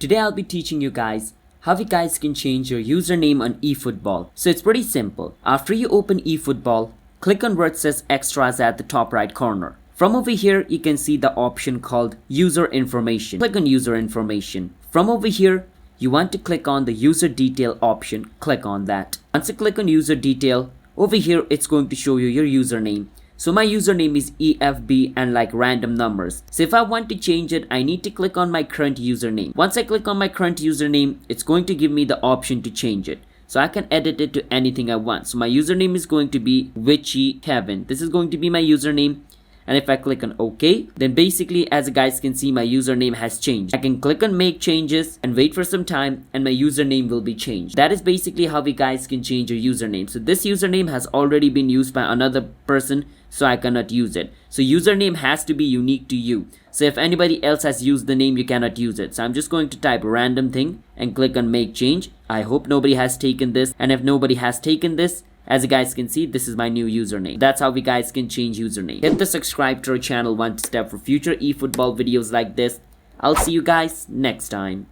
Today I'll be teaching you guys how you guys can change your username on eFootball. So it's pretty simple. After you open eFootball, click on where it says extras at the top right corner. From over here, you can see the option called user information. Click on user information. From over here, you want to click on the user detail option. Click on that. Once you click on user detail, over here it's going to show you your username. So my username is EFB and like random numbers. So if I want to change it, I need to click on my current username. Once I click on my current username, it's going to give me the option to change it. So I can edit it to anything I want. So my username is going to be Witchy Kevin. This is going to be my username. And if I click on OK, then basically as you guys can see, my username has changed. I can click on make changes and wait for some time and my username will be changed. That is basically how you guys can change your username. So this username has already been used by another person, so I cannot use it. So username has to be unique to you. So if anybody else has used the name, you cannot use it. So I'm just going to type random thing and click on make change. I hope nobody has taken this. And if nobody has taken this, as you guys can see, this is my new username. That's how we guys can change username. Hit the subscribe to our channel one step for future eFootball videos like this. I'll see you guys next time.